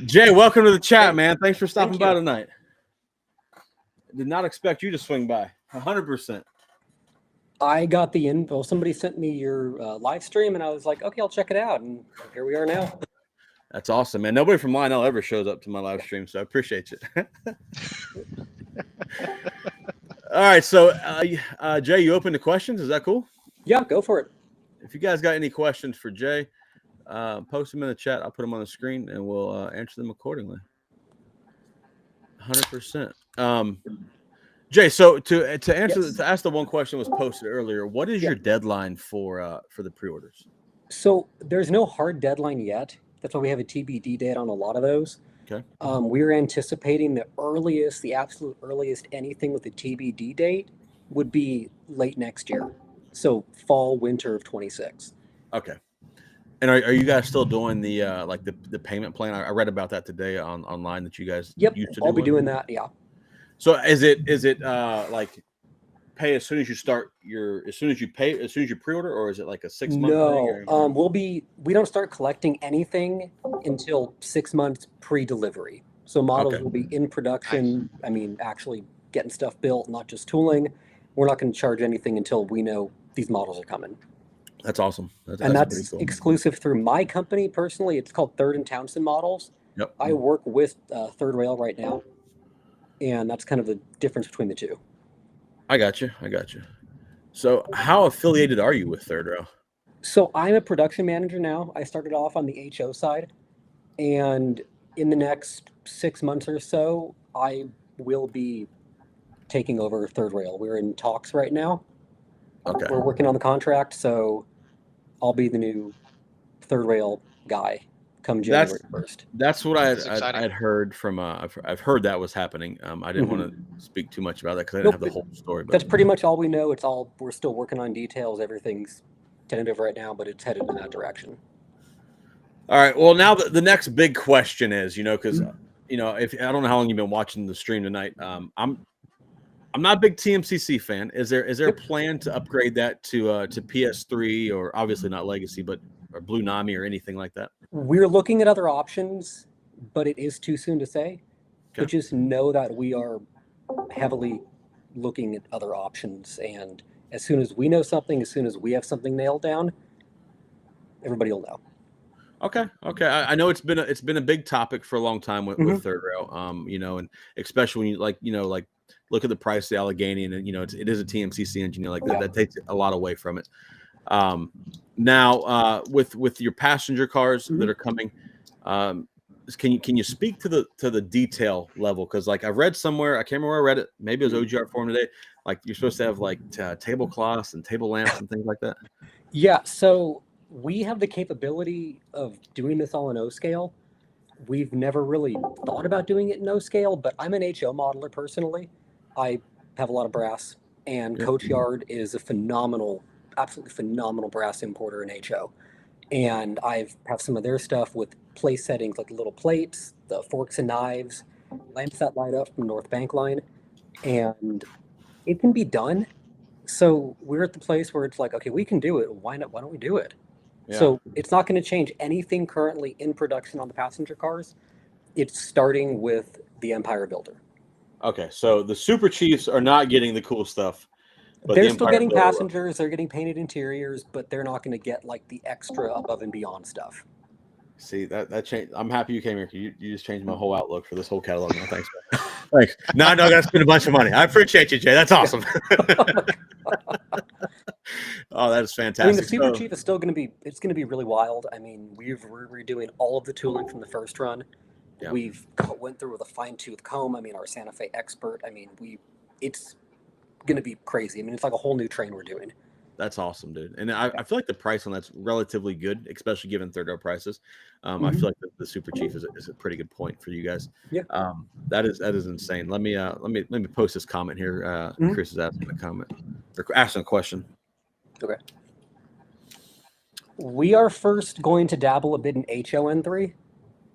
Jay, welcome to the chat, Hey, man. Thanks for stopping thank by you. tonight. Did not expect you to swing by. 100%. I got the info. Somebody sent me your live stream, and I was like, okay, I'll check it out. And here we are now. That's awesome, man. Nobody from Lionel ever shows up to my live stream, so I appreciate you. All right, so Jay, you open to questions? Is that cool? Yeah, go for it. If you guys got any questions for Jay, post them in the chat. I'll put them on the screen, and we'll answer them accordingly. 100%. Jay, so to answer Yes. to ask the one question was posted earlier. What is Yeah. your deadline for the pre-orders? So there's no hard deadline yet. That's why we have a TBD date on a lot of those. Okay. We're anticipating the absolute earliest anything with a TBD date would be late next year. So fall, winter of 26. Okay. And are you guys still doing the like the payment plan? I read about that today online that you guys Yep, used to I'll do be it. doing that. Yeah. So is it like pay as soon as you start as soon as you pre-order, or is it like a 6-month thing? No, we don't start collecting anything until 6 months pre-delivery. So models Okay. will be in production. I mean, actually getting stuff built, not just tooling. We're not going to charge anything until we know these models are coming. That's awesome. And That's pretty that's cool. exclusive through my company personally. It's called Third and Townsend Models. Yep. I work with Third Rail right now, and that's kind of the difference between the two. I got you. So how affiliated are you with Third Rail? So I'm a production manager now. I started off on the HO side, and in the next 6 months or so, I will be taking over Third Rail. We're in talks right now. Okay. We're working on the contract, so I'll be the new Third Rail guy come January 1st. That's what That's exciting. I'd heard from. I've heard that was happening. I didn't want to speak too much about that because I didn't Nope, have the whole story. But That's pretty much all we know. We're still working on details. Everything's tentative right now, but it's headed in that direction. all right. Well, now the next big question is, because if I don't know how long you've been watching the stream tonight. I'm not a big TMCC fan. Is there a plan to upgrade that to PS3 or obviously not Legacy, but or Blue Nami or anything like that? We're looking at other options, but it is too soon to say. Okay. But just know that we are heavily looking at other options, and as soon as we know something, as soon as we have something nailed down, everybody will know. Okay. I know it's been a big topic for a long time with Third Rail. And especially when you look at the price of the Allegheny, and it is a TMCC engine. That takes a lot away from it. Now with your passenger cars that are coming, can you speak to the detail level? Because I've read somewhere, I can't remember where I read it. Maybe it was OGR forum today. You're supposed to have tablecloths and table lamps and things like that. Yeah. So we have the capability of doing this all in O scale. We've never really thought about doing it in O scale, but I'm an HO modeler personally. I have a lot of brass, and Coach Yard is a absolutely phenomenal brass importer in HO. And I have some of their stuff with place settings like little plates, the forks and knives, lamps that light up from North Bank Line, and it can be done. So we're at the place where it's like, okay, we can do it. Why not? Why don't we do it? Yeah. So it's not going to change anything currently in production on the passenger cars. It's starting with the Empire Builder. Okay, so the Super Chiefs are not getting the cool stuff, but They're the still Empire getting Builder will. passengers. They're getting painted interiors, but they're not going to get the extra above and beyond stuff. See that changed. I'm happy you came here. You just changed my whole outlook for this whole catalog. No, thanks, man. Thanks. Now I got to spend a bunch of money. I appreciate you, Jay. That's awesome. Oh, that is fantastic. I mean, the Super Chief is still going to be. It's going to be really wild. I mean, we're redoing all of the tooling from the first run. Yeah. We've went through with a fine-tooth comb. I mean, our Santa Fe expert. I mean, it's going to be crazy. I mean, it's like a whole new train we're doing. That's awesome, dude. And I feel like the price on that's relatively good, especially given Third Rail prices. I feel like the Super Chief is a pretty good point for you guys. Yeah. That is insane. Let me post this comment here. Chris is asking a comment or asking a question. Okay. We are first going to dabble a bit in HON3.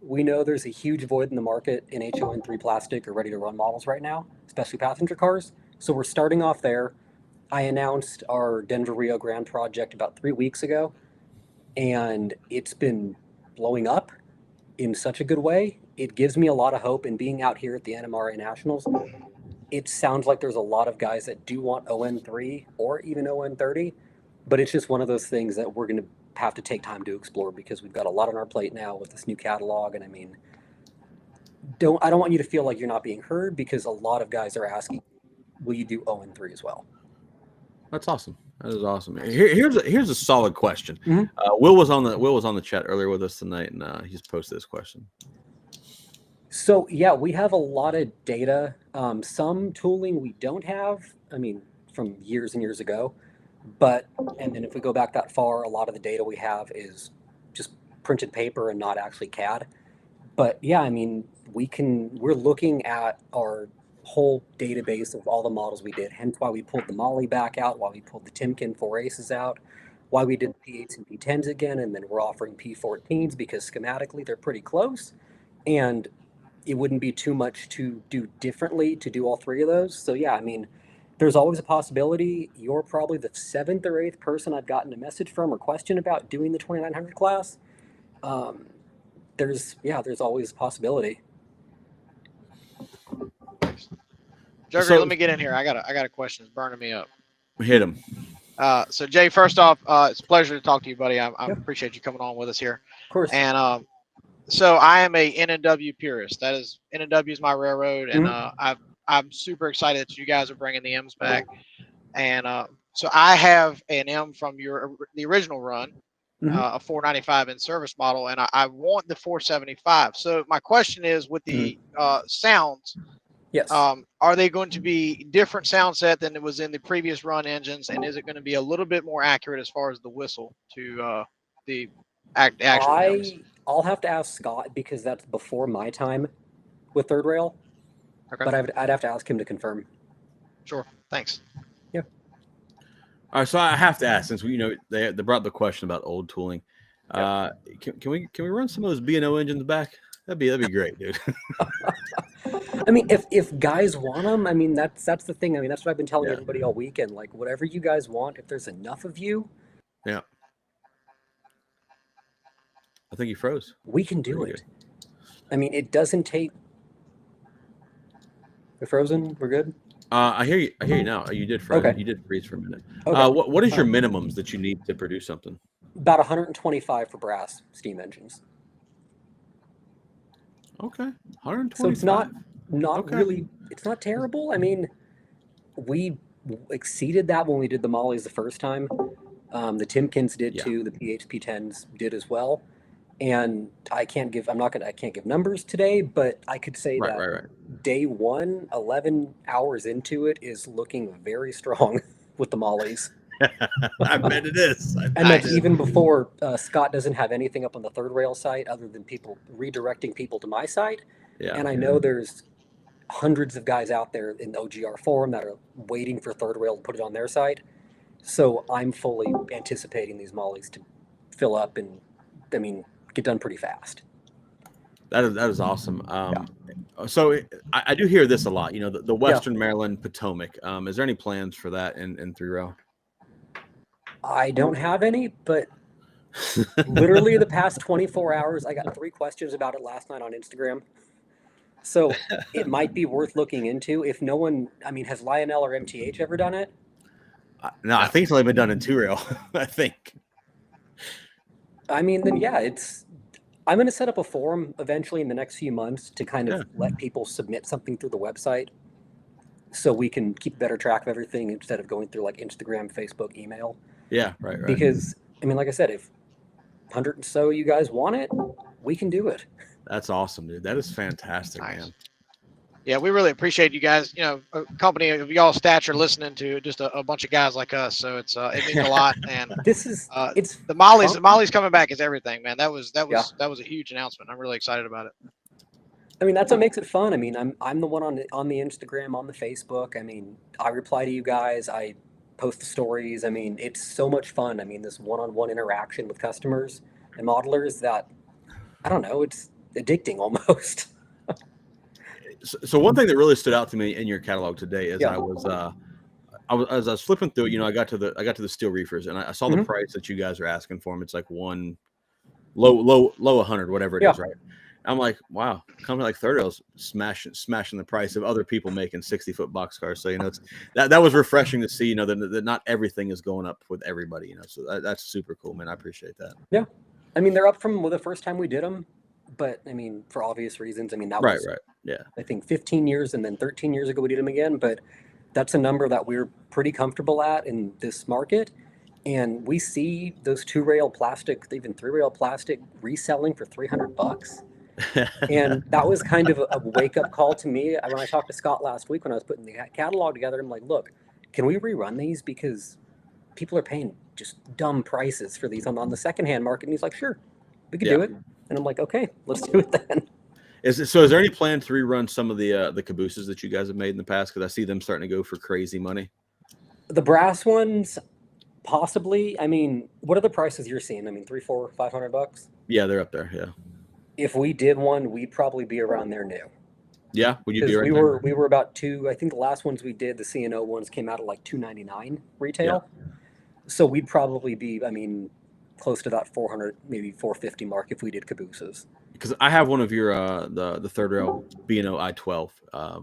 We know there's a huge void in the market in HON3 plastic or ready-to-run models right now, especially passenger cars. So we're starting off there. I announced our Denver Rio Grande project about 3 weeks ago, and it's been blowing up in such a good way. it gives me a lot of hope. And being out here at the NMRA Nationals, it sounds like there's a lot of guys that do want ON3 or even ON30, but it's just one of those things that we're going to have to take time to explore because we've got a lot on our plate now with this new catalog. And I mean, I don't want you to feel like you're not being heard because a lot of guys are asking, will you do ON3 as well? That's awesome. That is awesome. Here's a solid question. Mm-hmm. Will was on the chat earlier with us tonight, and he just posted this question. So yeah, we have a lot of data. Some tooling we don't have. I mean, from years and years ago. And then if we go back that far, a lot of the data we have is just printed paper and not actually CAD. But yeah, I mean, we're looking at our whole database of all the models we did. Hence why we pulled the Molly back out, why we pulled the Timken 4 Aces out, why we did P8s and P10s again, and then we're offering P14s because schematically they're pretty close. And it wouldn't be too much to do differently to do all three of those. So yeah, I mean, there's always a possibility. You're probably the 7th or 8th person I've gotten a message from or question about doing the 2900 class. There's always a possibility. Joker, let me get in here. I got a question. It's burning me up. Hit him. So Jay, first off, it's a pleasure to talk to you, buddy. I appreciate you coming on with us here. Of course. And so I am a N&W purist. That is, N&W is my railroad, and I'm super excited that you guys are bringing the M's back. And so I have an M from the original run, a 495 in service model, and I want the 475. So my question is, with the sounds, yes, are they going to be different sound set than it was in the previous run engines, and is it going to be a little bit more accurate as far as the whistle to the actual M's? I'll have to ask Scott because that's before my time with Third Rail. Okay. But I'd have to ask him to confirm. Sure. Thanks. Yeah. All right, so I have to ask, since they brought up the question about old tooling. Can we run some of those B&O engines back? That'd be great, dude. I mean, if guys want them, I mean that's the thing. I mean that's what I've been telling everybody all weekend. Like whatever you guys want, if there's enough of you, yeah. I think he froze. We can do it. I mean, it doesn't take. We're frozen. We're good. I hear you now. You did freeze. Okay. You did freeze for a minute. Okay. What is your minimums that you need to produce something? About 125 for brass steam engines. Okay, 125. So it's not Okay. really. It's not terrible. I mean, we exceeded that when we did the Mollies the first time. The Timkins did too. The PHP10s did as well. And I can't give numbers today, but I could say that day one, 11 hours into it, is looking very strong with the Mollies. I bet it is. And that's even before Scott doesn't have anything up on the Third Rail site other than people redirecting people to my site. Yeah. And I know there's hundreds of guys out there in the OGR forum that are waiting for Third Rail to put it on their site. So I'm fully anticipating these Mollies to fill up and, I mean, get done pretty fast. That is awesome. So I do hear this a lot. You know, the Western Maryland Potomac. Is there any plans for that in 3-rail? I don't have any, but literally the past 24 hours, I got 3 questions about it last night on Instagram. So it might be worth looking into. If no one, I mean, has Lionel or MTH ever done it? No, I think it's only been done in 2-rail. I think. I mean, then yeah, I'm going to set up a forum eventually in the next few months to kind of let people submit something through the website so we can keep better track of everything instead of going through like Instagram, Facebook, email. Yeah, right. Because, I mean, like I said, if 100 and so you guys want it, we can do it. That's awesome, dude. That is fantastic, man. Yeah, we really appreciate you guys. You know, a company of y'all's stature listening to just a bunch of guys like us. So it means a lot. And it's the Mollies coming back is everything, man. That was a huge announcement. I'm really excited about it. I mean, that's what makes it fun. I mean, I'm the one on the Instagram, on the Facebook. I mean, I reply to you guys. I post the stories. I mean, it's so much fun. I mean, this one-on-one interaction with customers and modelers that, I don't know, it's addicting almost. So one thing that really stood out to me in your catalog today is I was flipping through it. You know, I got to the steel reefers and I saw the price that you guys are asking for them. It's like one low 100, whatever it is, right? I'm like, wow, company like Third Rail's smashing the price of other people making 60-foot boxcars. So it's that was refreshing to see. That not everything is going up with everybody. So that's super cool, man. I appreciate that. Yeah, I mean they're up from the first time we did them, but I mean for obvious reasons. I mean that was Right. Yeah. I think 15 years, and then 13 years ago we did them again. But that's a number that we're pretty comfortable at in this market. And we see those 2-rail plastic, even 3-rail plastic reselling for $300. And that was kind of a wake-up call to me. When I talked to Scott last week when I was putting the catalog together, I'm like, look, can we rerun these? Because people are paying just dumb prices for these on the secondhand market. And he's like, sure, we could do it. And I'm like, okay, let's do it then. Is there any plan to rerun some of the cabooses that you guys have made in the past? Because I see them starting to go for crazy money. The brass ones, possibly. I mean, what are the prices you're seeing? I mean, $300, $400, $500? Yeah, they're up there. Yeah. If we did one, we'd probably be around there new. Yeah, would you be right we there? we were about two. I think the last ones we did, the CNO ones, came out at like $299 retail. Yeah. So we'd probably be, I mean, close to that 400, maybe 450 mark if we did cabooses. Because I have one of your the Third Rail B&O I-12.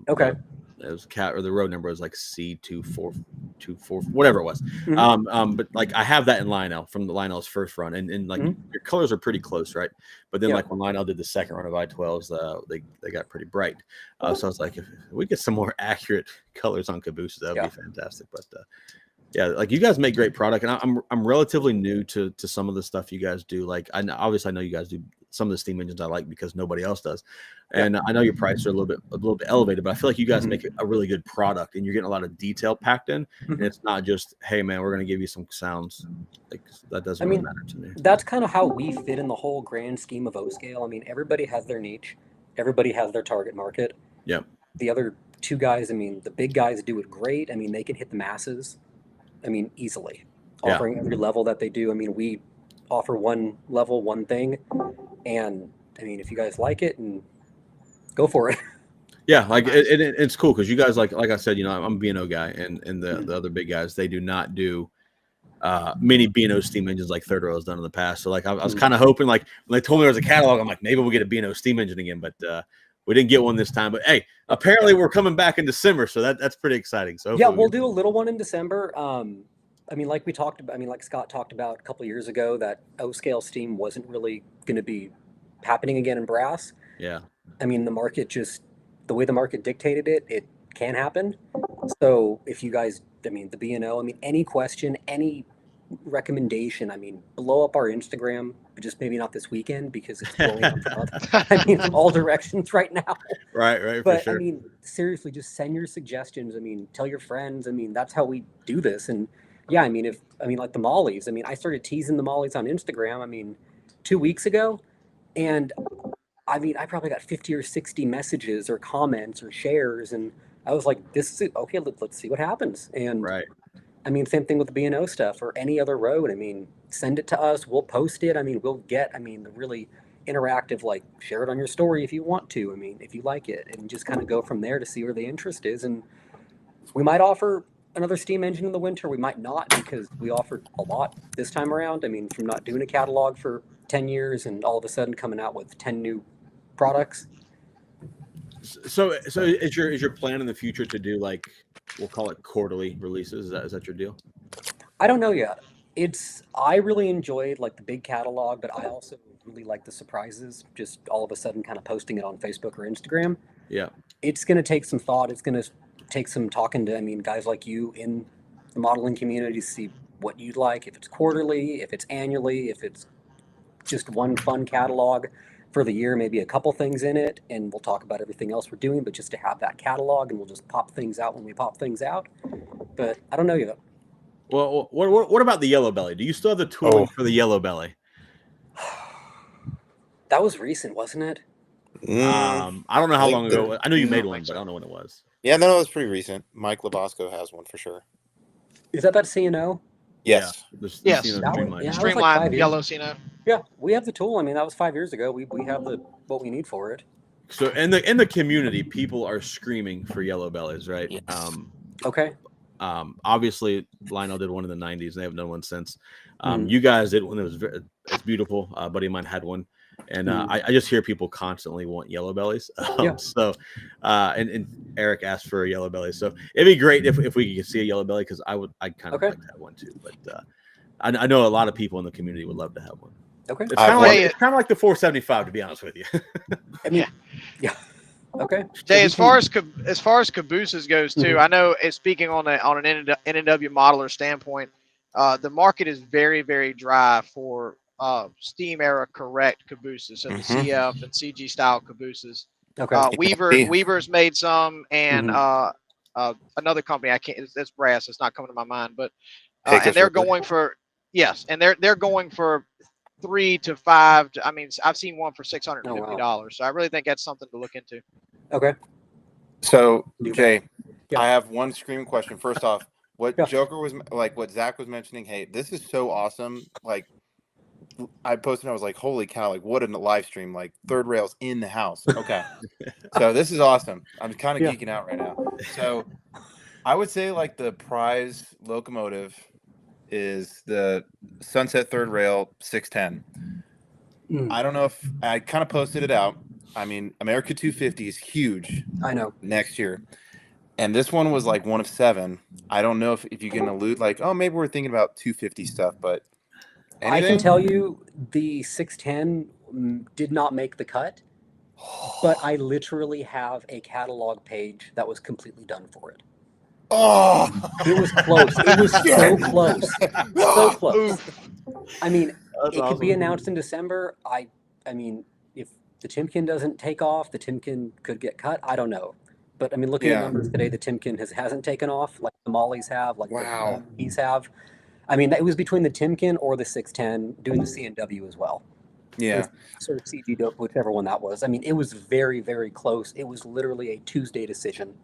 Okay. It was or the road number was like C2424, whatever it was. Mm-hmm. But like I have that in Lionel from the Lionel's first run, and like your colors are pretty close, right? But then like when Lionel did the second run of I-12s, they got pretty bright. So I was like, if we get some more accurate colors on cabooses, that would be fantastic. But yeah, like you guys make great product, and I'm relatively new to some of the stuff you guys do. Like I know you guys do some of the steam engines I like because nobody else does, and I know your prices are a little bit elevated, but I feel like you guys make a really good product, and you're getting a lot of detail packed in, and it's not just, hey man, we're gonna give you some sounds. Like that doesn't really matter to me. That's kind of how we fit in the whole grand scheme of O scale. I mean, everybody has their niche, everybody has their target market. Yep. The other two guys, I mean, the big guys do it great. I mean, they can hit the masses. I mean, easily, offering every level that they do. I mean, we offer one level, one thing, and I mean, if you guys like it, and go for it. Yeah, like it's cool because you guys, like I said, I'm a B&O guy, and the other big guys, they do not do many B&O steam engines like Third Rail has done in the past. So like I was kind of hoping, like when they told me there was a catalog, I'm like, maybe we'll get a B&O steam engine again, but we didn't get one this time. But hey, apparently we're coming back in December, so that's pretty exciting. So yeah, we'll do a little one in December. I mean, like we talked about, I mean, like Scott talked about a couple of years ago, that O scale steam wasn't really going to be happening again in brass. Yeah. I mean, the way the market dictated it, it can happen. So if you guys, I mean, the B&O, I mean, any question, any recommendation, I mean, blow up our Instagram, but just maybe not this weekend because it's blowing up from all directions right now. Right. But for sure. I mean, seriously, just send your suggestions. I mean, tell your friends. I mean, that's how we do this. And yeah, I mean, like the mollies, I mean, I started teasing the mollies on Instagram, I mean, 2 weeks ago. And I mean, I probably got 50 or 60 messages or comments or shares. And I was like, this is okay. Let's see what happens. And right. I mean, same thing with the B&O stuff or any other road. I mean, send it to us. We'll post it. I mean, we'll get, I mean, the really interactive, like share it on your story if you want to. I mean, if you like it, and just kind of go from there to see where the interest is. And we might offer another steam engine in the winter. We might not, because we offered a lot this time around. I mean, from not doing a catalog for 10 years and all of a sudden coming out with 10 new products. So is your plan in the future to do, like, we'll call it quarterly releases? Is that your deal? I don't know yet. I really enjoyed like the big catalog, but I also really like the surprises, just all of a sudden kind of posting it on Facebook or Instagram. Yeah. It's going to take some thought. It's going to take some talking to, I mean, guys like you in the modeling community to see what you'd like, if it's quarterly, if it's annually, if it's just one fun catalog for the year, maybe a couple things in it, and we'll talk about everything else we're doing, but just to have that catalog, and we'll just pop things out when we pop things out. But I don't know yet. Well, what about the yellow belly? Do you still have the tooling for the yellow belly? That was recent, wasn't it? I don't know how long ago. I know you made one, but I don't know when it was. Yeah, no, it was pretty recent. Mike Labasco has one for sure. Is that CNO? Yes. Yes. Streamline yellow CNO. Yeah, we have the tool. I mean, that was 5 years ago. We have what we need for it. So in the community, people are screaming for yellow bellies, right? Yes. Okay. Obviously, Lionel did one in the 90s. And they haven't done one since. You guys did one that was it's beautiful. A buddy of mine had one. And I just hear people constantly want yellow bellies. Yeah. So, and Eric asked for a yellow belly. So it'd be great if we could see a yellow belly, because I kind of Okay. like to have one too. But I know a lot of people in the community would love to have one. Okay. It's kind of like Jay, it's kind of like the 475, to be honest with you. I mean, yeah. Okay. Jay, So as far as Cabooses goes too, Mhm. I know speaking on an NNW modeler standpoint, the market is very, very dry for steam era correct cabooses, so the Mhm. CF and CG style cabooses. Okay. Weaver's made some, and another company I can't. It's brass. It's not coming to my mind, but Pecos and they're River. going for and they're going for 3 to 5. I mean, I've seen one for $650. So I really think that's something to look into. Okay. So, Jay, Yeah. I have one screaming question. First off, what Yeah. Joker was like, what Zach was mentioning, hey, this is so awesome. Like, I posted, I was like, holy cow, like, what a live stream. Like, third rails in the house. Okay. So, this is awesome. I'm kind of Yeah. geeking out right now. So, I would say, like, the prize locomotive is the Sunset Third Rail 610. I don't know if I kind of posted it out. I mean, America 250 is huge I know. next year. And this one was like one of 7. I don't know if you can allude like, oh, maybe we're thinking about 250 stuff, but anything? I can tell you the 610 did not make the cut, but I literally have a catalog page that was completely done for it. Oh, It was close. It was so close. So close. I mean, That's it could be awesome. announced in December. I mean, if the Timken doesn't take off, the Timken could get cut. I don't know. But I mean, looking at Yeah. numbers today, the Timken hasn't taken off like the Mollies have, like Wow. the E's have. I mean, it was between the Timken or the 610 doing the CNW as well. Yeah. Sort of CG dope, whichever one that was. I mean, it was very, very close. It was literally a Tuesday decision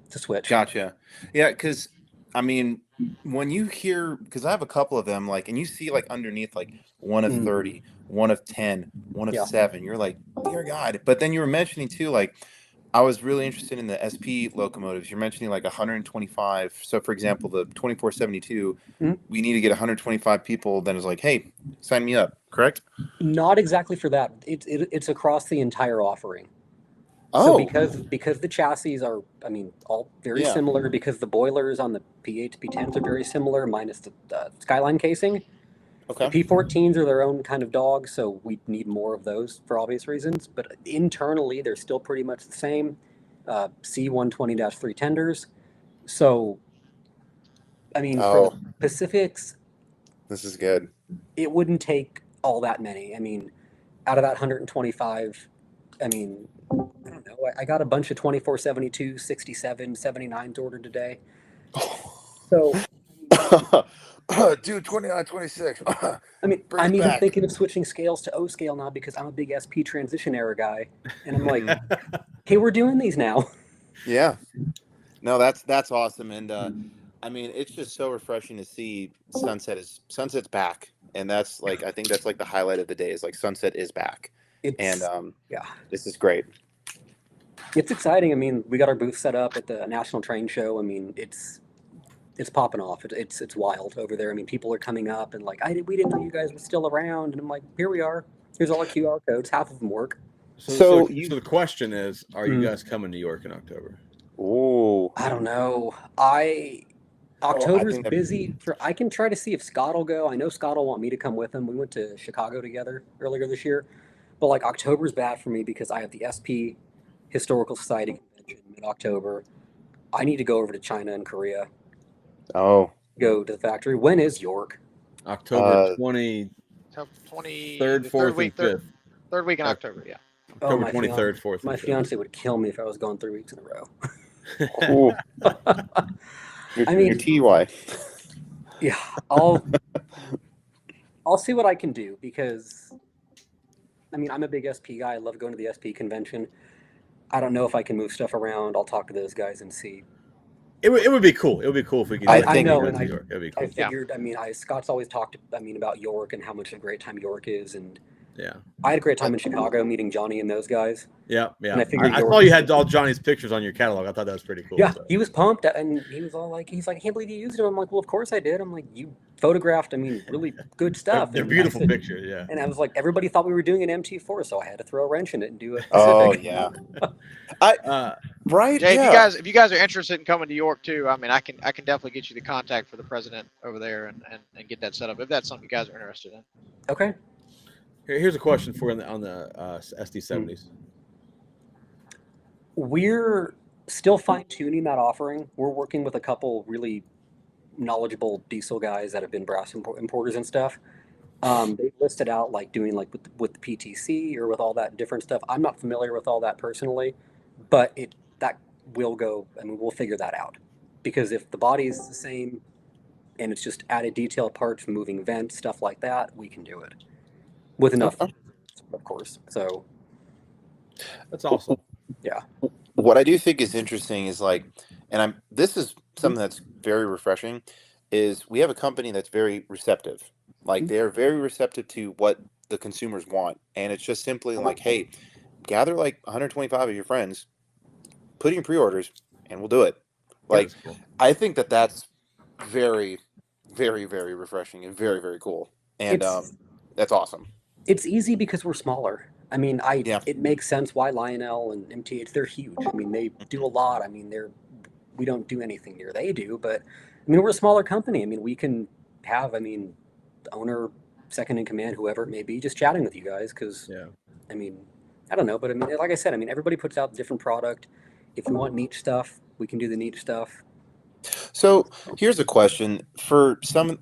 to switch. Gotcha. Yeah, because I mean, when you hear, because I have a couple of them, like, and you see like underneath like 1 of 30, 1 of 10, 1 of Yeah. 7, you're like, dear God. But then you were mentioning too, like, I was really interested in the SP locomotives. You're mentioning like 125. So, for example, the 2472, we need to get 125 people. Then it's like, hey, sign me up. Correct? Not exactly for that. It's across the entire offering. Oh, So because the chassis are, I mean, all very Yeah. similar, because the boilers on the P8s, P10s are very similar, minus the Skyline casing. okay. The P14s are their own kind of dog, so we need more of those for obvious reasons. But internally, they're still pretty much the same. C120-3 tenders. So, I mean, Oh. for the Pacifics, This is good. it wouldn't take all that many. I mean, out of that 125, I mean, I don't know. I got a bunch of 2472, 67, 79s ordered today. So, Dude, 29, 26. I mean, Bring I'm it even back. thinking of switching scales to O scale now because I'm a big SP transition error guy. And I'm like, hey, we're doing these now. Yeah. No, that's awesome. And I mean, it's just so refreshing to see Sunset's back. And that's like, I think that's like the highlight of the day is like Sunset is back. It's, And yeah, this is great. it's exciting. I mean, we got our booth set up at the National Train Show. I mean, it's popping off. It's wild over there. I mean, people are coming up and like, we didn't know you guys were still around. And I'm like, here we are. Here's all our QR codes. Half of them work. So the question is, are you Mhm. guys coming to New York in October? Ooh. I don't know. I October's think that- busy. I can try to see if Scott will go. I know Scott will want me to come with him. We went to Chicago together earlier this year. But like October's bad for me because I have the SP Historical Society convention mid-October. I need to go over to China and Korea. Oh. Go to the factory. When is York? October 23rd, 23rd, 4th, and 5th. Third week in October, yeah. October my 23rd, 4th. My and 5th. fiance would kill me if I was going 3 weeks in a row. Ooh. I mean- your TY. Yeah, I'll see what I can do because, I mean, I'm a big SP guy. I love going to the SP convention. I don't know if I can move stuff around. I'll talk to those guys and see. It would be cool. It would be cool if we could. I do think- it I know, in and New York. It'd be cool. I figured, I mean, Scott's always talked, about York and how much of a great time York is. And Yeah. I had a great time in Chicago meeting Johnny and those guys. Yeah. Yeah. And I figured I York- saw you had all Johnny's pictures on your catalog. I thought that was pretty cool. Yeah, so. he was pumped. And he was all like, I can't believe you used him. I'm like, well, of course I did. I'm like, you photographed, I mean, really good stuff. They're And beautiful pictures. Yeah. And I was like, everybody thought we were doing an MT4, so I had to throw a wrench in it and do a Oh Pacific. yeah. Jay, Yeah. if you guys are interested in coming to York too, I mean, I can definitely get you the contact for the president over there and get that set up if that's something you guys are interested in. Okay. Here's a question for you on the SD70s. We're still fine-tuning that offering. We're working with a couple really knowledgeable diesel guys that have been brass importers and stuff. They listed out like doing like with the PTC or with all that different stuff. I'm not familiar with all that personally, but that will go. I mean, we'll figure that out because if the body is the same and it's just added detail parts, moving vents, stuff like that, we can do it with enough, of course. So that's awesome. Yeah. What I do think is interesting is like, and this is something that's very refreshing, is we have a company that's very receptive. Like they're very receptive to what the consumers want. And it's just simply like, hey, gather like 125 of your friends, put in pre-orders, and we'll do it. Like, cool. I think that's very, very, very refreshing and very, very cool. And that's awesome. It's easy because we're smaller. I mean, it makes sense why Lionel and MTH, they're huge. I mean, they do a lot. I mean, we don't do anything near they do, but I mean, we're a smaller company. I mean, we can have, I mean, the owner, second in command, whoever it may be, just chatting with you guys because, I mean, I don't know, but I mean, like I said, I mean, everybody puts out different product. If we want niche stuff, we can do the niche stuff. So here's a question for some.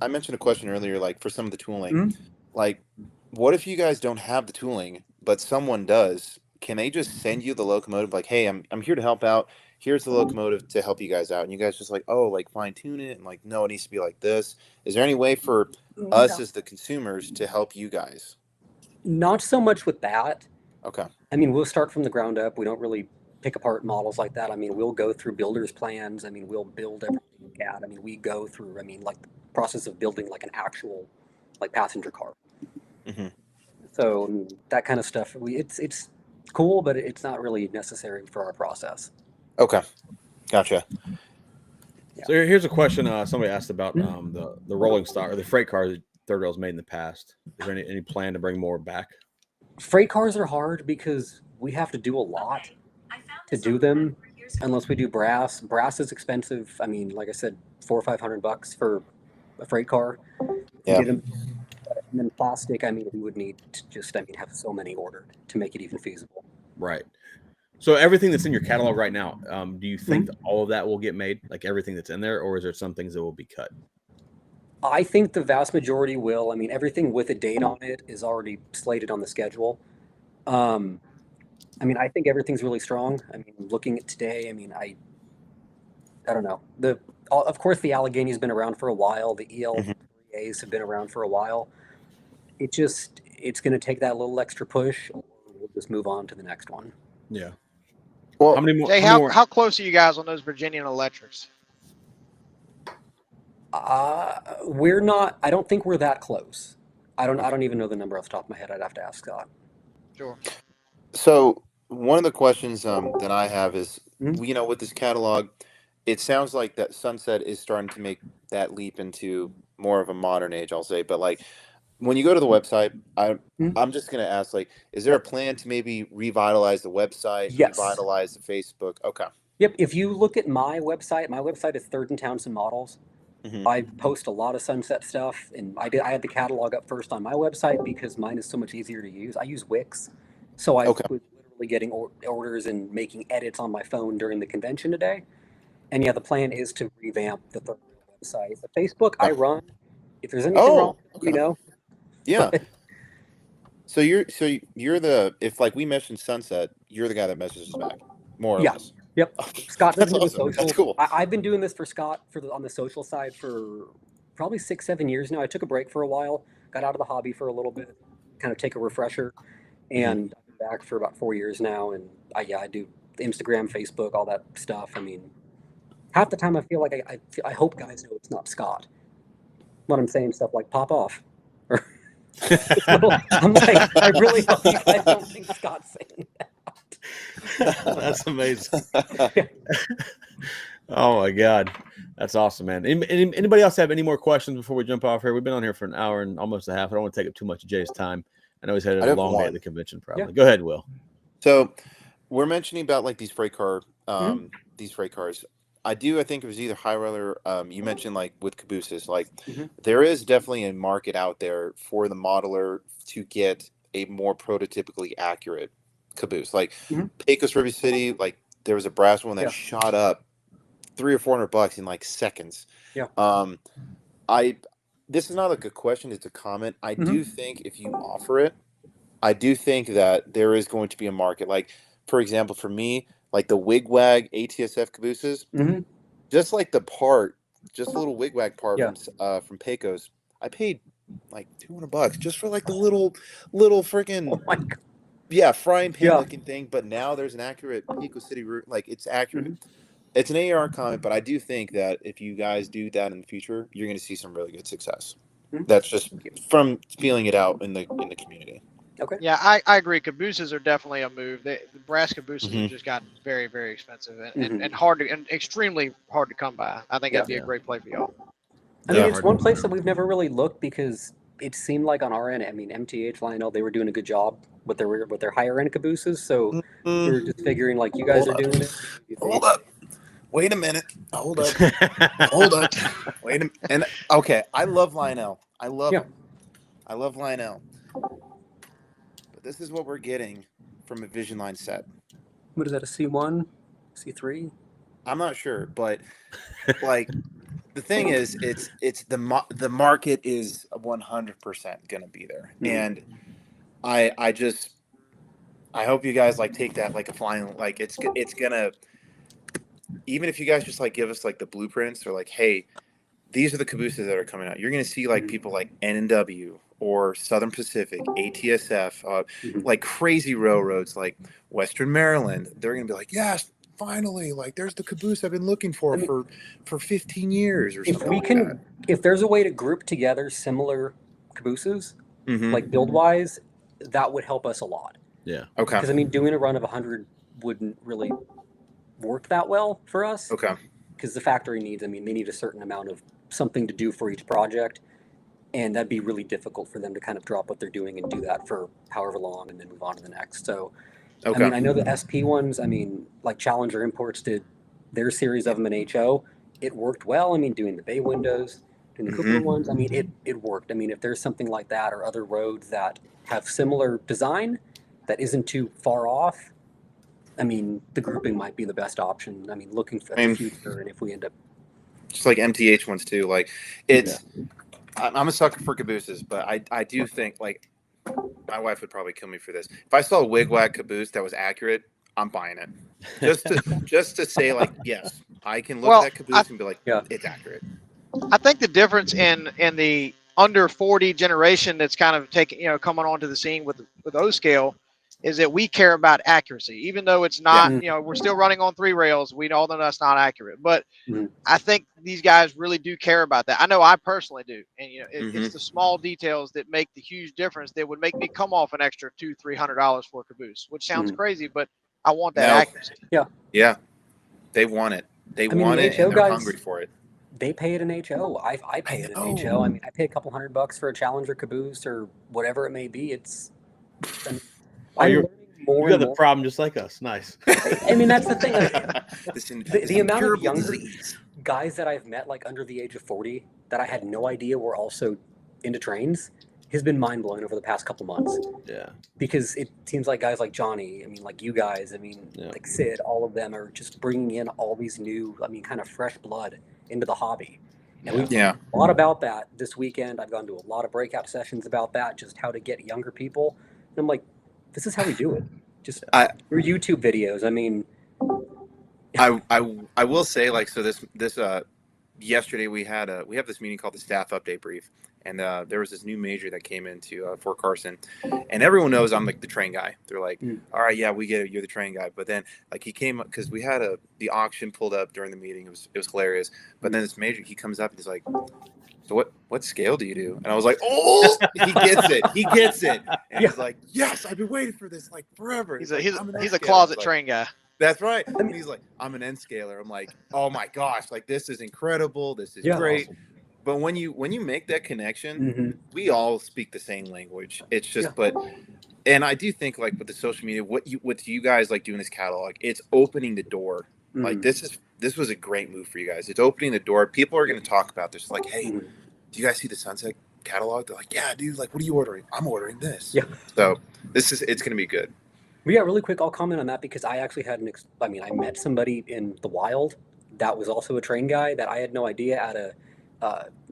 I mentioned a question earlier, like for some of the tooling, like what if you guys don't have the tooling, but someone does? Can they just send you the locomotive? Like, hey, I'm here to help out. Here's the locomotive to help you guys out, and you guys just like, oh, like fine tune it, and like, no, it needs to be like this. Is there any way for us as the consumers to help you guys? Not so much with that. Okay. I mean, we'll start from the ground up. We don't really pick apart models like that. I mean, we'll go through builders plans. I mean, we'll build everything we can. I mean, we go through, I mean, like the process of building like an actual like passenger car. So I mean, that kind of stuff, it's cool, but it's not really necessary for our process. Okay. Gotcha. Yeah. So here's a question somebody asked about the rolling stock or the freight cars that Third Rail's made in the past. Is there any plan to bring more back? Freight cars are hard because we have to do a lot to do them unless we do brass. Brass is expensive. I mean, like I said, $400 or $500 for a freight car. Yeah. And then plastic, I mean, we would need to just, I mean, have so many ordered to make it even feasible. Right. So everything that's in your catalog right now, do you think that all of that will get made, like everything that's in there, or is there some things that will be cut? I think the vast majority will. I mean, everything with a date on it is already slated on the schedule. I mean, I think everything's really strong. I mean, looking at today, I mean, I don't know. Of course, the Alleghany's been around for a while. The EL3As have been around for a while. It's going to take that little extra push, or we'll just move on to the next one. Yeah. Well, how many more? Jay, how close are you guys on those Virginian electrics? We're not. I don't think we're that close. I don't even know the number off the top of my head. I'd have to ask Scott. Sure. So one of the questions that I have is, you know, with this catalog, it sounds like that Sunset is starting to make that leap into more of a modern age, I'll say. But like, when you go to the website, I'm just going to ask, like, is there a plan to maybe revitalize the website, revitalize the Facebook? Okay. Yep. If you look at my website is Third and Townsend Models. I post a lot of Sunset stuff, and I had the catalog up first on my website because mine is so much easier to use. I use Wix, so I was literally getting orders and making edits on my phone during the convention today. And yeah, the plan is to revamp the Third website. The Facebook I run. If there's anything wrong, you know. Yeah. So you're the, if like we mentioned Sunset, you're the guy that messages back, more or less. Yep. Scott does That's the awesome. social. That's cool. I've been doing this for Scott on the social side for probably 6-7 years now. I took a break for a while, got out of the hobby for a little bit, kind of take a refresher, and I've been back for about 4 years now. And I do Instagram, Facebook, all that stuff. I mean, half the time I feel like I hope guys know it's not Scott when I'm saying stuff like "pop off." I'm like, I really hope you guys don't think Scott's saying that. That's amazing. Oh my God. That's awesome, man. Anybody else have any more questions before we jump off here? We've been on here for an hour and almost a half. I don't want to take up too much of Jay's time. I know he's had a long day at the convention, probably. Yeah. Go ahead, Will. So we're mentioning about like these freight cars. I think it was either High-Roller, you mentioned like with Cabooses, like there is definitely a market out there for the modeler to get a more prototypically accurate Caboose. Like Pecos River City, like there was a brass one that shot up $300 or $400 in like seconds. Yeah. This is not like a question, it's a comment. I do think if you offer it, I do think that there is going to be a market. Like, for example, for me, like the wigwag ATSF Cabooses, just like the part, just a little wigwag part from Pecos, I paid like $200 just for like the little freaking frying pan looking thing. But now there's an accurate Pecos City route, like it's accurate. It's an AR comment, but I do think that if you guys do that in the future, you're going to see some really good success. That's just from feeling it out in the community. Okay. Yeah, I agree. Cabooses are definitely a move. The brass cabooses have just gotten very, very expensive and hard and extremely hard to come by. I think that'd be a great play for y'all. I mean, it's one place that we've never really looked because it seemed like on our end, I mean, MTH, Lionel, they were doing a good job with their higher end cabooses. So we were just figuring like you guys are doing it. Hold up. Wait a minute. Hold up. Hold up. Wait a minute. And okay, I love Lionel. I love Lionel. But this is what we're getting from a Vision Line set. What is that, a C1? C3? I'm not sure, but like the thing is it's the market is 100% going to be there. And I hope you guys like take that like a flying, like it's going to, even if you guys just like give us like the blueprints or like, hey, these are the cabooses that are coming out. You're going to see like people like N&W or Southern Pacific, ATSF, like crazy railroads like Western Maryland. They're going to be like, yes, finally, like there's the caboose I've been looking for 15 years or something. If we can, if there's a way to group together similar cabooses, like build wise, that would help us a lot. Yeah. Okay. Because I mean, doing a run of 100 wouldn't really work that well for us. Okay. Because the factory needs, I mean, they need a certain amount of something to do for each project. And that'd be really difficult for them to kind of drop what they're doing and do that for however long and then move on to the next. So, I mean, I know the SP ones, I mean, like Challenger Imports did their series of them in HO. It worked well. I mean, doing the bay windows, doing the Cooper ones, I mean, it worked. I mean, if there's something like that or other roads that have similar design that isn't too far off, I mean, the grouping might be the best option. I mean, looking for the future and if we end up. Just like MTH ones too. Like it's, I'm a sucker for cabooses, but I do think like my wife would probably kill me for this. If I saw a wigwag caboose that was accurate, I'm buying it. Just to say like, yes, I can look at that caboose and be like, it's accurate. I think the difference in the under 40 generation that's kind of taking, coming onto the scene with O scale is that we care about accuracy, even though it's not, we're still running on 3 rails. We all know that's not accurate, but I think these guys really do care about that. I know I personally do. And, it's the small details that make the huge difference that would make me come off an extra $200-$300 for a caboose, which sounds crazy, but I want that accuracy. Yeah. Yeah. They want it. They want it and they're hungry for it. They pay it in HO. I pay it in HO. I mean, I pay a couple $100 for a Challenger caboose or whatever it may be. It's, you got the problem just like us. Nice. I mean, that's the thing. The amount of younger guys that I've met, like under the age of 40, that I had no idea were also into trains, has been mind blowing over the past couple months. Yeah. Because it seems like guys like Johnny, I mean, like you guys, I mean, like Sid, all of them are just bringing in all these new, I mean, kind of fresh blood into the hobby. And we've talked a lot about that this weekend. I've gone to a lot of breakout sessions about that, just how to get younger people. And I'm like, this is how we do it. Just through YouTube videos. I mean, I will say, like, so this yesterday we have this meeting called the staff update brief, and there was this new major that came into Fort Carson, and everyone knows I'm like the train guy. They're like, all right, yeah, we get it, you're the train guy. But then like he came up because we had the auction pulled up during the meeting. It was hilarious. But then this major, he comes up and he's like, so what scale do you do? And I was like, oh, he gets it. And he's like, yes, I've been waiting for this like forever. He's a closet train guy. That's right. And he's like, I'm an N scaler. I'm like, oh my gosh, like this is incredible. This is great. Awesome. But when you make that connection, Mhm. we all speak the same language. It's just, Yeah. and I do think like with the social media, what you guys like doing this catalog, it's opening the door. Like Mhm. this was a great move for you guys. It's opening the door. People are going to talk about this. Like, hey, Mhm. do you guys see the Sunset catalog? They're like, yeah, dude. Like, what are you ordering? I'm ordering this. Yeah. So it's going to be good. But yeah, really quick, I'll comment on that because I actually had I met somebody in the wild that was also a train guy that I had no idea at a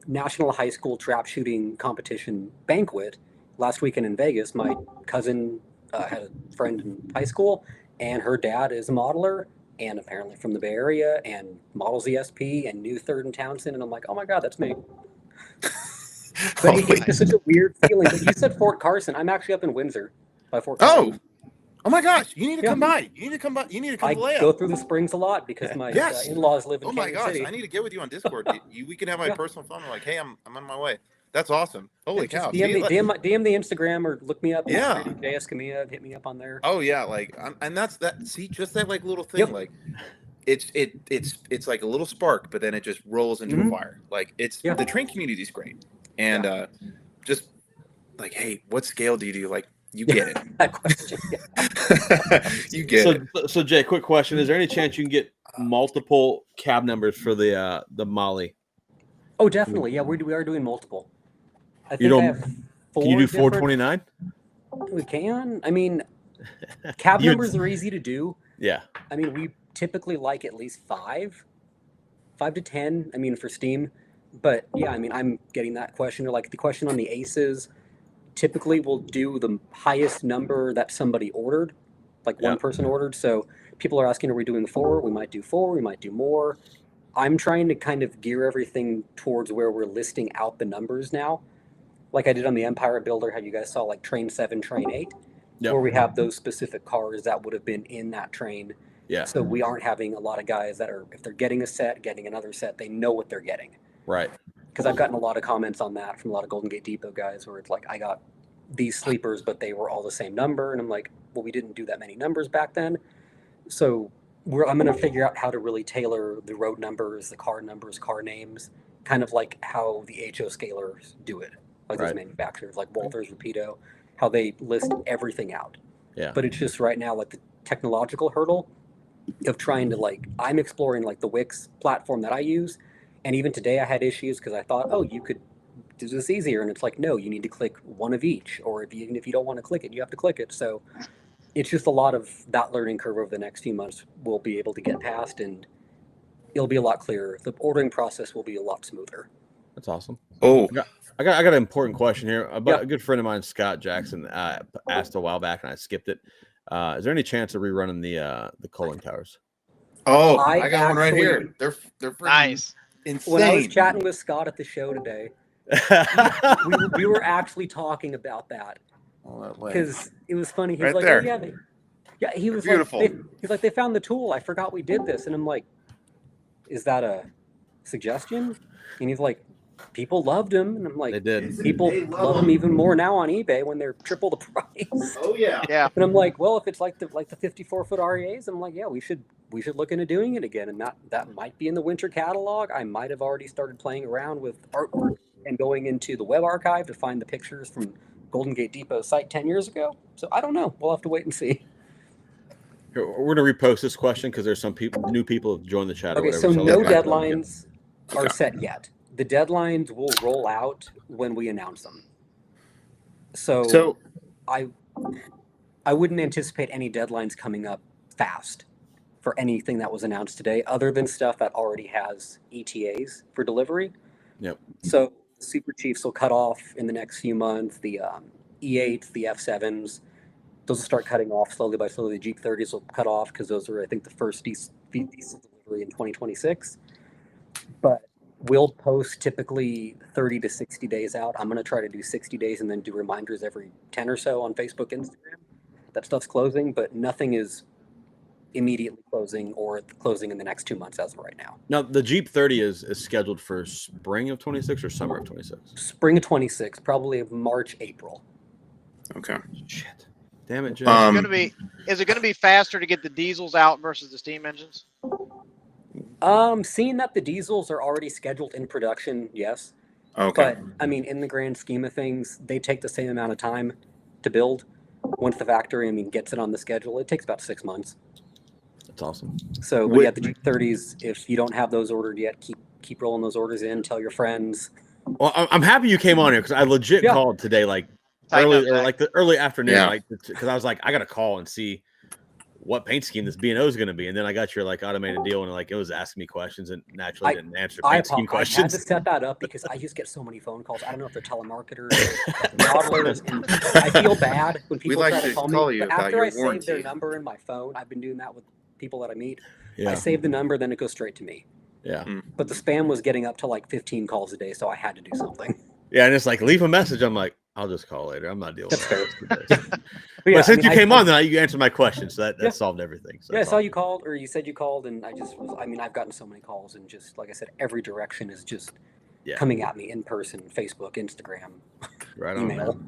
national high school trap shooting competition banquet last weekend in Vegas. My cousin had a friend in high school, and her dad is a modeler and apparently from the Bay Area and models ESP and knew Third and Townsend. And I'm like, oh my God, that's me. But it's just such a weird feeling. But you said Fort Carson. I'm actually up in Windsor by Fort Carson. Oh my gosh! You need to Yeah. come by. You need to come by. You need to come I play go up. through the Springs a lot because my Yes. in-laws live in Oh my Kansas gosh! City. I need to get with you on Discord. We can have my Yeah. personal phone. I'm like, hey, I'm on my way. That's awesome. Holy Just cow! DM, See, DM the Instagram or look me up. Yeah. JS Camilla, hit me up on there. Oh yeah, like and that's that. See, just that like little thing, Yep. like it's like a little spark, but then it just rolls into a fire. Like Yeah. the train community is great, and just like, hey, what scale do you do? Like, you get it. That question. You get it. So Jay, quick question: is there any chance you can get multiple cab numbers for the Molly? Oh, definitely. Yeah, we are doing multiple. I You think I don't- have 4 Can you do different- 429? We can. I mean, cab numbers are easy to do. Yeah. I mean, we typically like at least 5 to 10. I mean, for Steam. But yeah, I mean, I'm getting that question, or like the question on the Aces. Typically, we'll do the highest number that somebody ordered, like one person ordered. So people are asking, are we doing 4? We might do 4. We might do more. I'm trying to kind of gear everything towards where we're listing out the numbers now. Like I did on the Empire Builder, how you guys saw like train 7, train 8, where we have those specific cars that would have been in that train. Yeah. So we aren't having a lot of guys that are, if they're getting a set, getting another set, they know what they're getting. Right. Because I've gotten a lot of comments on that from a lot of Golden Gate Depot guys where it's like, I got these sleepers, but they were all the same number. And I'm like, well, we didn't do that many numbers back then. So I'm going to figure out how to really tailor the road numbers, the car numbers, car names, kind of like how the HO scalers do it. Like those manufacturers, like Walters, Rapido, how they list everything out. Yeah. But it's just right now, like the technological hurdle of trying to I'm exploring like the Wix platform that I use. And even today I had issues because I thought, oh, you could do this easier. And it's like, no, you need to click one of each. Or even if you don't want to click it, you have to click it. So it's just a lot of that learning curve over the next few months we'll be able to get past, and it'll be a lot clearer. The ordering process will be a lot smoother. That's awesome. Oh, I got an important question here. A good friend of mine, Scott Jackson, asked a while back, and I skipped it. Is there any chance of rerunning the Cullen Towers? Oh, I got one right actually- here. They're freaking Nice. insane. When I was chatting with Scott at the show today, we were actually talking about that because it was funny. He was Right like, there. "Oh yeah, he was Beautiful. like, he's like, they found the tool. I forgot we did this," and I'm like, "Is that a suggestion?" And he's like, "People loved him," and I'm like, They did. "People love him even more now on eBay when they're triple the price." Oh yeah. Yeah. And I'm like, well, if it's like the 54-foot REAs, I'm like, yeah, we should look into doing it again, and that might be in the winter catalog. I might have already started playing around with artwork and going into the web archive to find the pictures from Golden Gate Depot site 10 years ago. So I don't know. We'll have to wait and see. Here, we're gonna repost this question because there's some new people have joined the chat. Okay, or so whatever, no let's back them up. deadlines are set yet. The deadlines will roll out when we announce them. So I wouldn't anticipate any deadlines coming up fast for anything that was announced today, other than stuff that already has ETAs for delivery. Yep. So Super Chiefs will cut off in the next few months. The E8s, the F7s, those will start cutting off slowly by slowly. The Jeep 30s will cut off because those are, I think, the first diesel delivery in 2026. But we'll post typically 30 to 60 days out. I'm going to try to do 60 days and then do reminders every 10 or so on Facebook, Instagram. That stuff's closing, but nothing is immediately closing or closing in the next 2 months as of right now. Now the Jeep 30 is scheduled for spring of 26 or summer of 26. Spring of 26, probably March, April. Okay. Shit. Damn it, Jay. Is it gonna be faster to get the diesels out versus the steam engines? Seeing that the diesels are already scheduled in production, yes. Okay. But I mean, in the grand scheme of things, they take the same amount of time to build. Once the factory, gets it on the schedule, it takes about 6 months. That's awesome. So, but yeah, the G30s, if you don't have those ordered yet, keep rolling those orders in. Tell your friends. Well, I'm happy you came on here because I legit called today, like the early afternoon, like because I was like, I got to call and see what paint scheme this B&O is going to be, and then I got your like automated deal, and like it was asking me questions, and naturally didn't answer paint scheme questions. I had to set that up because I just get so many phone calls. I don't know if they're telemarketers, modelers, and I feel bad when people try to call me. But after I save their number in my phone, I've been doing that with people that I meet. I save the number, then it goes straight to me. Yeah. But the spam was getting up to like 15 calls a day, so I had to do something. Yeah, and it's like leave a message. I'm like, I'll just call later. I'm not dealing with that. But since you came on, then you answered my question, so that solved everything. So I saw you called, or you said you called, and I've gotten so many calls, and just like I said, every direction is just coming at me in person, Facebook, Instagram, email.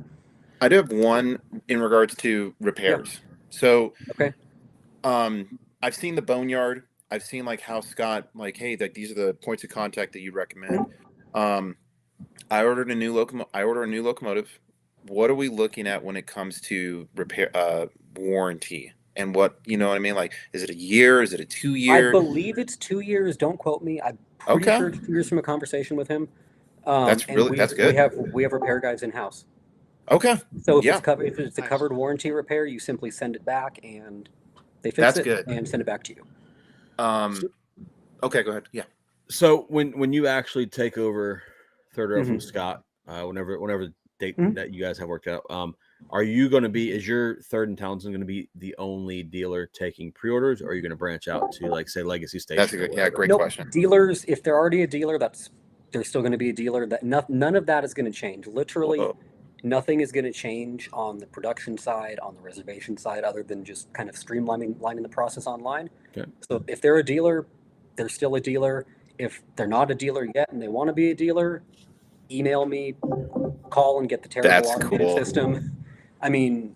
I do have one in regards to repairs. Yeah. So, I've seen the Boneyard. I've seen like how Scott, like, hey, like these are the points of contact that you recommend. I ordered a new locomotive. What are we looking at when it comes to repair warranty? And what, you know what I mean? Like, is it a year? Is it a 2 year? I believe it's 2 years. Don't quote me. I'm pretty sure it's 2 years from a conversation with him. That's good. We have repair guys in house. Okay. So if it's a covered warranty repair, you simply send it back and they fix it and send it back to you. Okay, go ahead. Yeah. So when you actually take over third rail from Scott, whenever date that you guys have worked out, are you going to be? Is your Third and Townsend going to be the only dealer taking pre-orders, or are you going to branch out to like say Legacy Station? That's great question. Dealers, if they're already a dealer, they're still going to be a dealer. That none of that is going to change. Literally, nothing is going to change on the production side, on the reservation side, other than just kind of streamlining the process online. Okay. So if they're a dealer, they're still a dealer. If they're not a dealer yet and they want to be a dealer, email me, call and get the terrible automated system. I mean,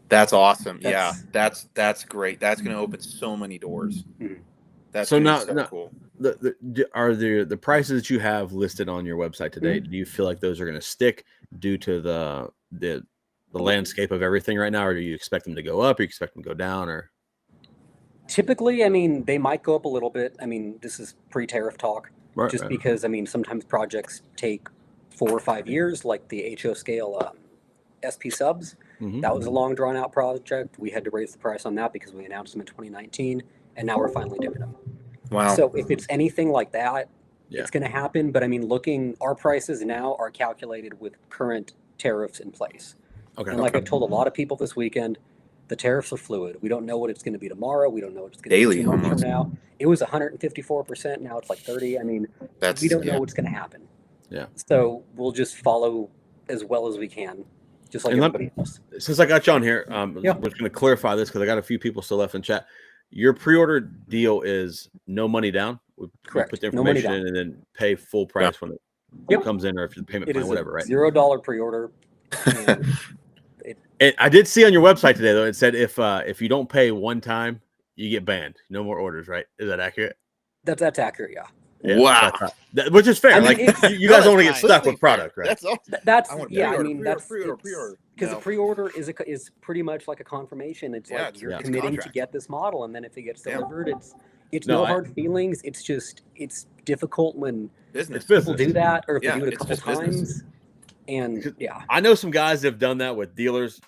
that's awesome. That's great. That's going to open so many doors. That's so cool. Are the prices that you have listed on your website today? Do you feel like those are going to stick due to the landscape of everything right now, or do you expect them to go up? Or you expect them to go down? Or typically, they might go up a little bit. This is pre-tariff talk, because sometimes projects take 4 or 5 years, like the HO scale SP subs. That was a long drawn out project. We had to raise the price on that because we announced them in 2019, and now we're finally doing them. Wow. So if it's anything like that, it's going to happen. But our prices now are calculated with current tariffs in place. Okay. And I've told a lot of people this weekend, the tariffs are fluid. We don't know what it's going to be tomorrow. We don't know what it's going to be 2 months from now. It was 154%. Now it's like 30. We don't know what's going to happen. Yeah. So we'll just follow as well as we can, just like everybody else. Since I got you on here, we're going to clarify this because I got a few people still left in chat. Your pre-order deal is no money down. Correct. Put the information in and then pay full price when it comes in, or if the payment plan, whatever, right? $0 pre-order. And I did see on your website today, though, it said if you don't pay one time, you get banned. No more orders, right? Is that accurate? That's accurate, yeah. Wow. Which is fair. You guys don't want to get stuck with product, right? That's pre-order. Because the pre-order is pretty much like a confirmation. It's like you're committing to get this model, and then if it gets delivered, it's no hard feelings. It's just difficult when people do that, or if they do it a couple times. And I know some guys that have done that with dealers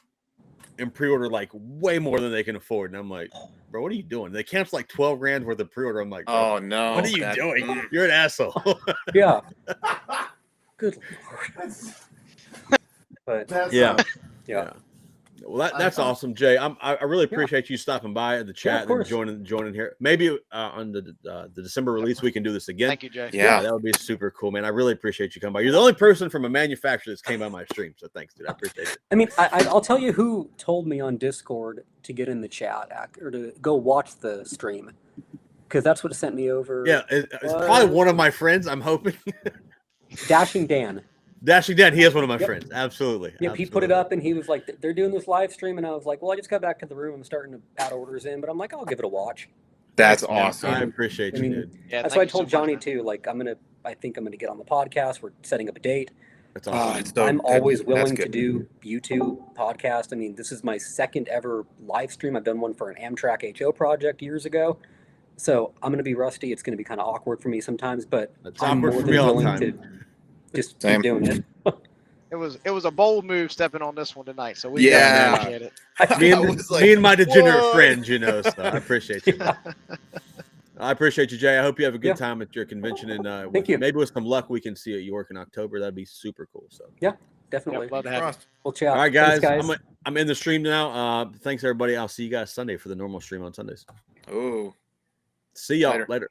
and pre-order like way more than they can afford, and I'm like, bro, what are you doing? They cancel like $12,000 worth of pre-order. I'm like, oh no, what are you doing? You're an asshole. Yeah. Good Lord. But yeah. Well, that's awesome, Jay. I really appreciate you stopping by the chat and joining here. Maybe on the December release we can do this again. Thank you, Jay. Yeah, that would be super cool, man. I really appreciate you coming by. You're the only person from a manufacturer that's came on my stream, so thanks, dude. I appreciate it. I'll tell you who told me on Discord to get in the chat or to go watch the stream, because that's what sent me over. Yeah, it's probably one of my friends. I'm hoping. Dashing Dan. Dashing Dan, he is one of my Yep. friends. Absolutely. Yep, he put it up and he was like, they're doing this live stream. And I was like, well, I just got back to the room. I'm starting to add orders in, but I'm like, I'll give it a watch. That's Man, awesome. I appreciate you, dude. Yeah, That's thank why I you so told much, Johnny man. too. Like, I think I'm going to get on the podcast. We're setting up a date. That's awesome. Oh, it's so I'm good. always That's willing good. to do YouTube podcast. I mean, this is my second ever live stream. I've done one for an Amtrak HO project years ago. So I'm going to be rusty. It's going to be kind of awkward for me sometimes, but That's I'm awkward more for than me all the willing time. to just Same. keep doing it. It was a bold move stepping on this one tonight, so we Yeah. definitely appreciate it. Me I and, was like, me and my degenerate "What?" friends, you know, so I appreciate you. man. I appreciate you, Jay. I hope you have a good Yeah. time at your convention, and Thank you. maybe with some luck, we can see you at York in October. That'd be super cool. So, Definitely. Yep, love to have you. Crossed. We'll chat. all right, guys, Thanks, guys. I'm in the stream now. Thanks everybody. I'll see you guys Sunday for the normal stream on Sundays. Oh. See y'all Later. later.